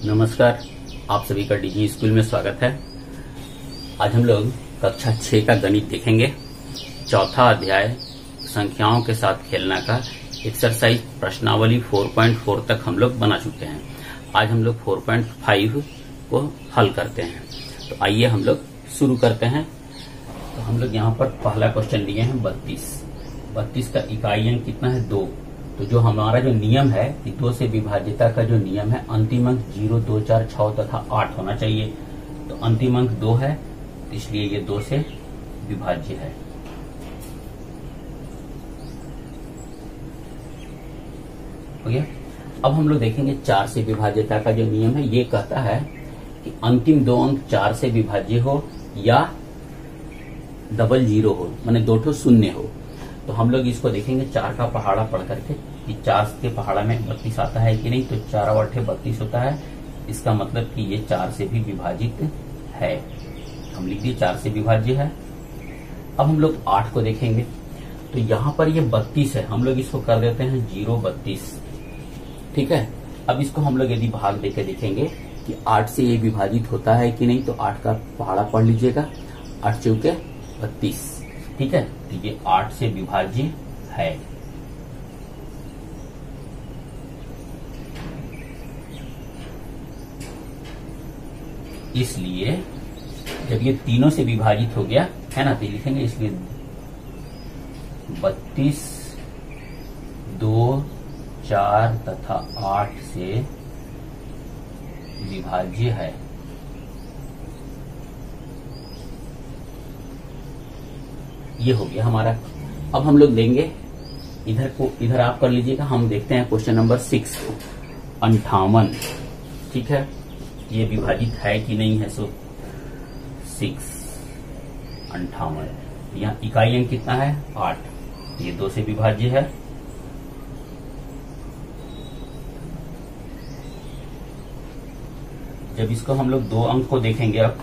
नमस्कार, आप सभी का डीजी स्कूल में स्वागत है। आज हम लोग कक्षा 6 का गणित देखेंगे। चौथा अध्याय संख्याओं के साथ खेलना का एक्सरसाइज प्रश्नावली 4.4 तक हम लोग बना चुके हैं। आज हम लोग 4.5 को हल करते हैं। तो आइए हम लोग शुरू करते हैं। तो हम लोग यहाँ पर पहला क्वेश्चन लिए हैं 32 का इकाई अंक कितना है 2। तो जो हमारा जो नियम है कि 2 से विभाज्यता का जो नियम है अंतिम अंक 0, 2, 4, 6 तथा 8 होना चाहिए। तो अंतिम अंक 2 है, इसलिए ये 2 से विभाज्य है। हो गया। अब हम लोग देखेंगे 4 से विभाज्यता का जो नियम है ये कहता है कि अंतिम 2 अंक 4 से विभाज्य हो या डबल 0 हो, माने 2 ठो शून्य हो। तो हम लोग इसको देखेंगे 4 का पहाड़ा पढ़ करके कि 4 के पहाड़ा में 32 आता है कि नहीं। तो 4 और 8 32 होता है। इसका मतलब कि ये 4 से भी विभाजित है। हम लिख दिए 4 से विभाज्य है। अब हम लोग 8 को देखेंगे। तो यहाँ पर ये 32 है, हम लोग इसको कर देते हैं 0, 32। ठीक है। अब इसको हम लोग यदि भाग देके देखेंगे कि 8 से ये विभाजित होता है कि नहीं। तो 8 का पहाड़ा पढ़ लीजिएगा, 8 चौके 32। ठीक है। तो ये 8 से विभाज्य है। इसलिए जब ये तीनों से विभाजित हो गया है ना, तो लिखेंगे इसलिए 32, 2, 4 तथा 8 से विभाज्य है। ये हो गया हमारा। अब हम लोग देंगे इधर आप कर लीजिएगा। हम देखते हैं क्वेश्चन नंबर 6 58। ठीक है, ये विभाजित है कि नहीं है। सो 6 58, यहाँ इकाई अंक कितना है 8। ये 2 से विभाज्य है। जब इसको हम लोग 2 अंक को देखेंगे, अब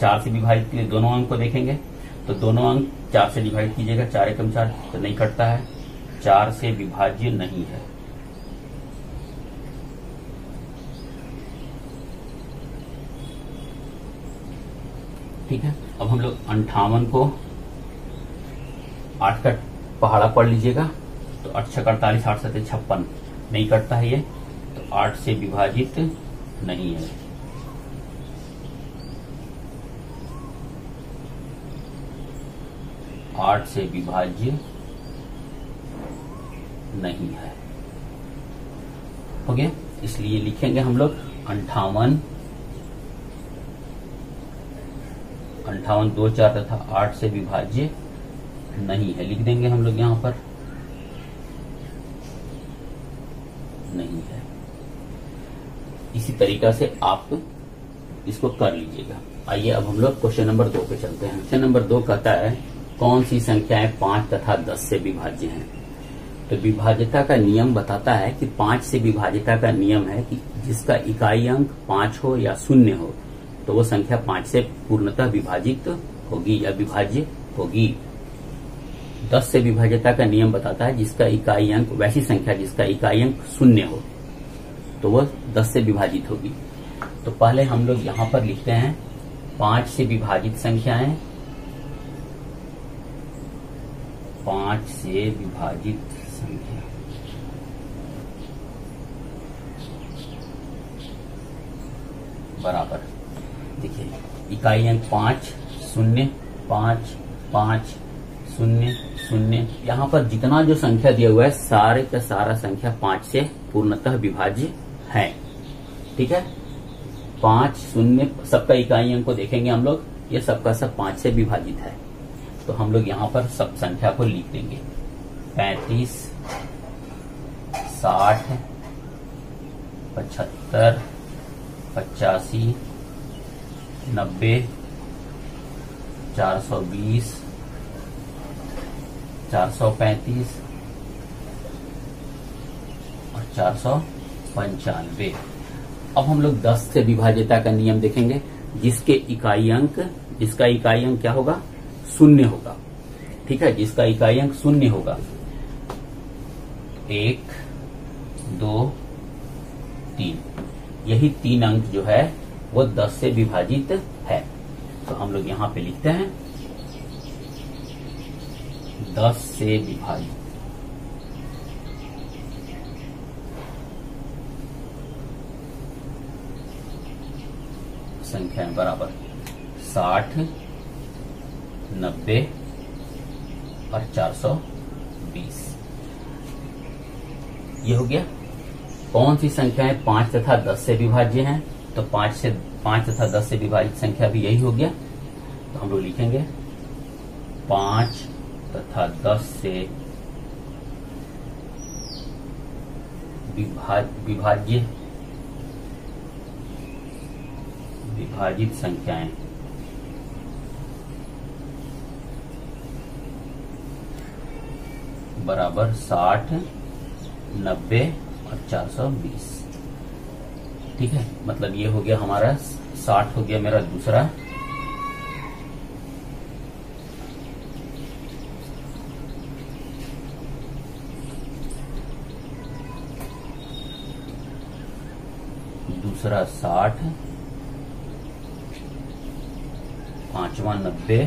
4 से विभाजित के लिए दोनों अंक को देखेंगे तो दोनों अंक 4 से डिवाइड कीजिएगा, 4 एकम 4 तो नहीं कटता है। 4 से विभाज्य नहीं है। ठीक है। अब हम लोग 58 को 8 का पहाड़ा पढ़ लीजिएगा। तो 8 6 48, 8 7 56, नहीं कटता है ये। तो 8 से विभाजित नहीं है। आठ से विभाज्य नहीं है। हो गया। इसलिए लिखेंगे हम लोग 58, 2, 4 तथा 8 से विभाज्य नहीं है। लिख देंगे हम लोग यहां पर नहीं है। इसी तरीका से आप इसको कर लीजिएगा। आइए अब हम लोग क्वेश्चन नंबर 2 पे चलते हैं। क्वेश्चन नंबर 2 कहता है कौन सी संख्याएं 5 तथा 10 से विभाज्य हैं। तो विभाज्यता का नियम बताता है कि 5 से विभाज्यता का नियम है कि जिसका इकाई अंक 5 हो या 0 हो तो वो संख्या 5 से पूर्णतः विभाजित होगी या विभाज्य होगी। 10 से विभाज्यता का नियम बताता है जिसका इकाई अंक, वैसी संख्या जिसका इकाई अंक 0 हो तो वह 10 से विभाजित होगी। तो पहले हम लोग यहां पर लिखते हैं 5 से विभाजित संख्याएं, 5 से विभाजित संख्या। बराबर देखिए इकाई अंक 5 0 5 5 0 0। यहाँ पर जितना जो संख्या दिया हुआ है सारे का सारा संख्या 5 से पूर्णतः विभाज्य है। ठीक है। 5 0 सबका इकाई अंक को देखेंगे हम लोग, ये सबका सब 5 से विभाजित है। तो हम लोग यहाँ पर सब संख्या को लिख देंगे 35, 60, 75, 85, 90, 420, 435 और 495। अब हम लोग 10 से विभाज्यता का नियम देखेंगे जिसका इकाई अंक क्या होगा 0 होगा। ठीक है, जिसका इकाई अंक 0 होगा। 1, 2, 3 यही 3 अंक जो है वो 10 से विभाजित है। तो हम लोग यहां पे लिखते हैं 10 से विभाजित। संख्या बराबर 60, 90 और 420। ये हो गया। कौन सी संख्याएं 5 तथा 10 से विभाज्य हैं? तो 5 तथा 10 से विभाजित संख्या भी यही हो गया। तो हम लोग लिखेंगे 5 तथा 10 से विभाजित संख्याएं बराबर 60, 90 और 420। ठीक है, मतलब ये हो गया हमारा 60 हो गया मेरा दूसरा, दूसरा 60, पांचवा 90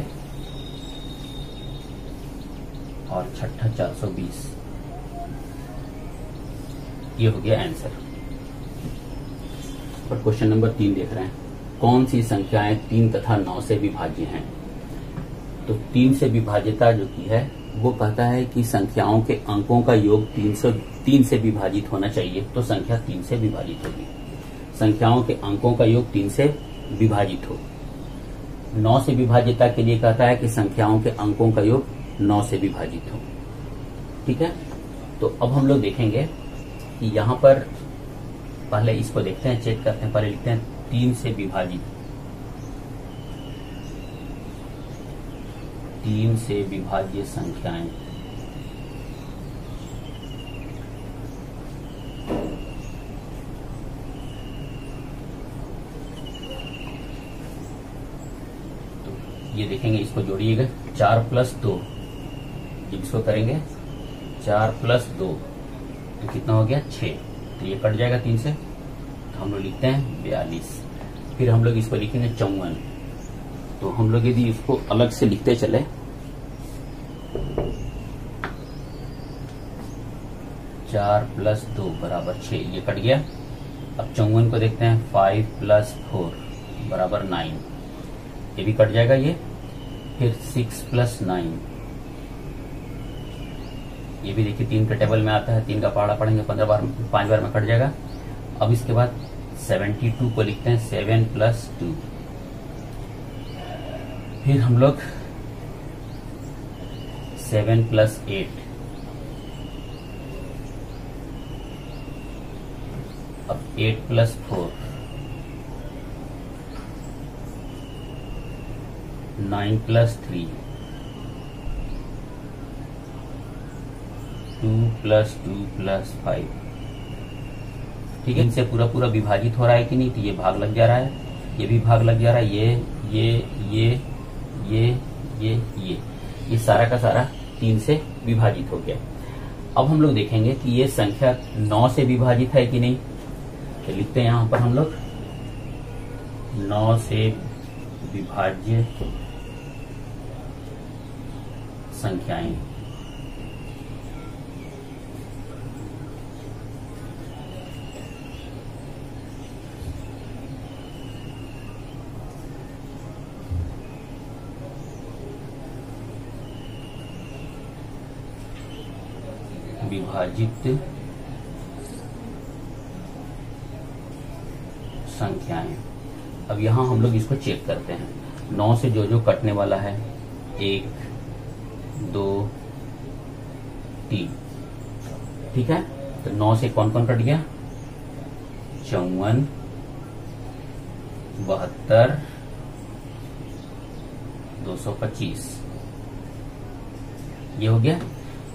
और छठा 420। ये हो गया आंसर। और क्वेश्चन नंबर 3 देख रहे हैं, कौन सी संख्याएं 3 तथा 9 से विभाज्य हैं? तो 3 से विभाज्यता जो की है वो कहता है कि संख्याओं के अंकों का योग 3 से विभाजित होना चाहिए, तो संख्या 3 से विभाजित होगी। संख्याओं के अंकों का योग 3 से विभाजित हो। 9 से विभाज्यता के लिए कहता है कि संख्याओं के अंकों का योग 9 से विभाजित हो। ठीक है, तो अब हम लोग देखेंगे कि यहां पर पहले इसको देखते हैं, चेक करते हैं। पहले लिखते हैं 3 से विभाजित, 3 से विभाज्य संख्याएं। ये देखेंगे, इसको जोड़िएगा 4 + 2, जब इसको करेंगे 4 + 2 तो कितना हो गया 6, तो ये कट जाएगा 3 से, तो हम लोग लिखते हैं 42। फिर हम लोग इसको लिखेंगे 54। तो हम लोग यदि इसको अलग से लिखते चले, चार प्लस 2 बराबर 6, ये कट गया। अब 54 को देखते हैं, 5 + 4 बराबर 9, ये भी कट जाएगा ये। फिर 6 + 9, ये भी देखिए 3 के टेबल में आता है, 3 का पहाड़ा पढ़ेंगे 15 बार, 5 बार में कट जाएगा। अब इसके बाद 72 को लिखते हैं 7 + 2। फिर हम लोग 7 + 8, अब 8 + 4, 9 + 3, 2 + 2 + 5। ठीक है, इनसे पूरा पूरा विभाजित हो रहा है कि नहीं? तो ये भाग लग जा रहा है, ये भी भाग लग जा रहा है, ये सारा का सारा 3 से विभाजित हो गया। अब हम लोग देखेंगे कि ये संख्या 9 से विभाजित है कि नहीं। तो लिखते हैं यहां पर हम लोग 9 से विभाज्य संख्याएं। विभाजित संख्याएं। अब यहां हम लोग इसको चेक करते हैं। 9 से जो जो कटने वाला है, 1, 2, 3। ठीक है, तो 9 से कौन कौन कट गया? 54, 72, 225। ये हो गया।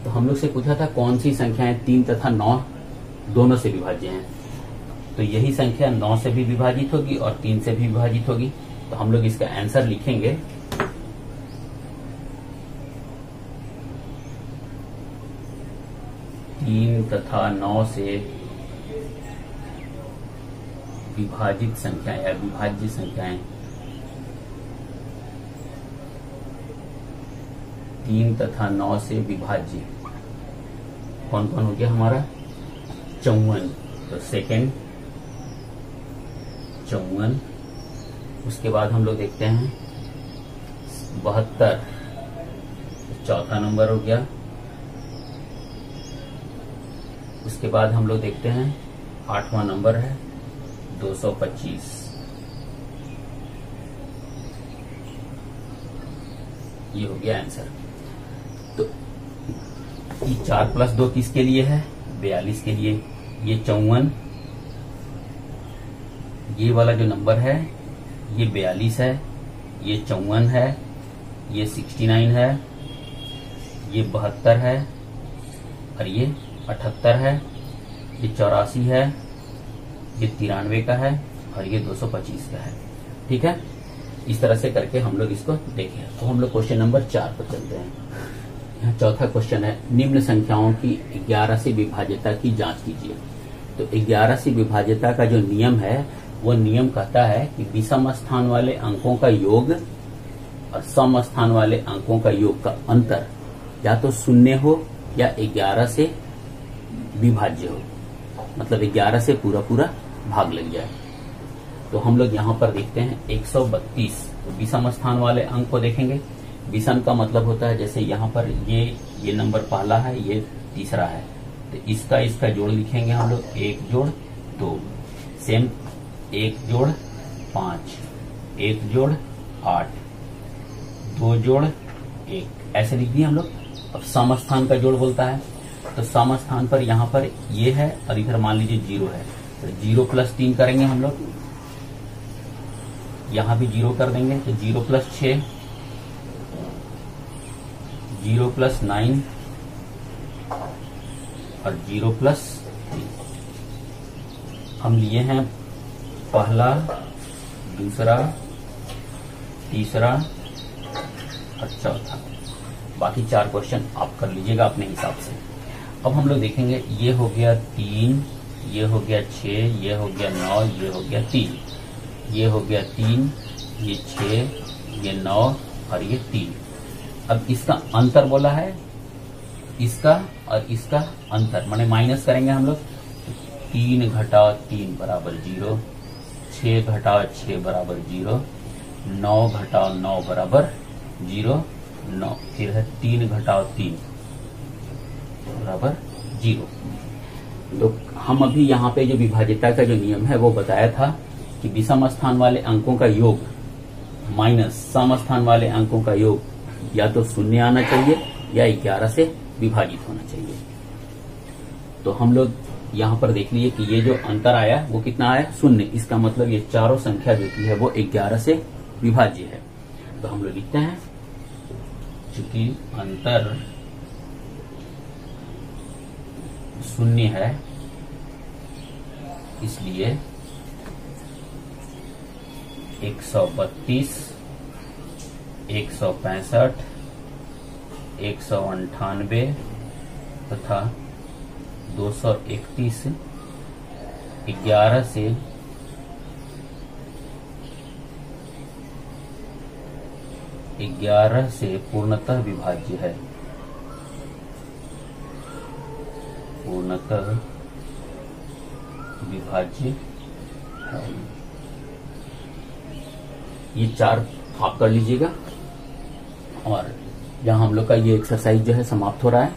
तो हम लोग से पूछा था कौन सी संख्याएं 3 तथा 9 दोनों से विभाज्य हैं। तो यही संख्या 9 से भी विभाजित होगी और 3 से भी विभाजित होगी। तो हम लोग इसका आंसर लिखेंगे 3 तथा 9 से विभाजित संख्याएं या विभाज्य संख्याएं 3 तथा 9 से विभाज्य कौन कौन हो गया हमारा? 54। तो सेकेंड 54। उसके बाद हम लोग देखते हैं 72, चौथा नंबर हो गया। उसके बाद हम लोग देखते हैं 8वां नंबर है 225। ये हो गया आंसर। तो ये 4 + 2 किसके लिए है? 42 के लिए। ये 54, ये वाला जो नंबर है ये 42 है, ये 54 है, ये 69 है, ये 72 है और ये 78 है, ये 84 है, ये 93 का है और ये 225 का है। ठीक है, इस तरह से करके हम लोग इसको देखें। तो हम लोग क्वेश्चन नंबर 4 पर चलते हैं। यहाँ चौथा क्वेश्चन है, निम्न संख्याओं की 11 से विभाज्यता की जांच कीजिए। तो 11 से विभाज्यता का जो नियम है वो नियम कहता है कि विषम स्थान वाले अंकों का योग और सम स्थान वाले अंकों का योग का अंतर या तो 0 हो या 11 से विभाज्य हो, मतलब 11 से पूरा पूरा भाग लग जाए। तो हम लोग यहाँ पर देखते हैं 132 विषम स्थान वाले अंक को देखेंगे। विषम का मतलब होता है जैसे यहाँ पर ये नंबर पहला है, ये तीसरा है, तो इसका जोड़ लिखेंगे हम लोग 1 जोड़ 2, सेम 1 जोड़ 5, 1 जोड़ 8, 2 जोड़ 1, ऐसे लिख दिए हम लोग। अब सम स्थान का जोड़ बोलता है, तो सम स्थान पर यहाँ पर ये है और इधर मान लीजिए 0 है, तो 0 + 3 करेंगे हम लोग, यहाँ भी 0 कर देंगे, तो 0 + 6, 0 + 9 और 0 + 3। हम लिए हैं पहला, दूसरा, तीसरा और चौथा। बाकी 4 क्वेश्चन आप कर लीजिएगा अपने हिसाब से। अब हम लोग देखेंगे, ये हो गया 3, ये हो गया 6, ये हो गया 9, ये हो गया 3, ये हो गया 3, ये 6, ये 9 और ये 3। अब इसका अंतर बोला है, इसका और इसका अंतर माने माइनस करेंगे हम लोग। 3 घटाओ 3 बराबर 0, 6 घटाओ 6 बराबर 0, 9 घटाओ 9 बराबर 0, 9 फिर है 3 घटाओ 3 बराबर 0। तो हम अभी यहाँ पे जो विभाज्यता का जो नियम है वो बताया था कि विषम स्थान वाले अंकों का योग माइनस सम स्थान वाले अंकों का योग या तो 0 आना चाहिए या 11 से विभाजित होना चाहिए। तो हम लोग यहाँ पर देख लीजिए कि ये जो अंतर आया वो कितना आया? 0। इसका मतलब ये चारों संख्या जो की है वो 11 से विभाज्य है। तो हम लोग लिखते हैं, चूंकि अंतर 0 है इसलिए 132, 165, 198 तथा 231 11 से पूर्णतः विभाज्य है। पूर्णतः विभाज्य है। ये 4 आप कर लीजिएगा। और यहाँ हम लोग का ये एक्सरसाइज जो है समाप्त हो रहा है।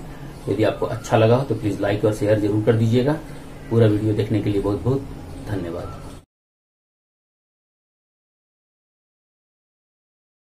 यदि आपको अच्छा लगा हो तो प्लीज लाइक और शेयर जरूर कर दीजिएगा। पूरा वीडियो देखने के लिए बहुत बहुत धन्यवाद।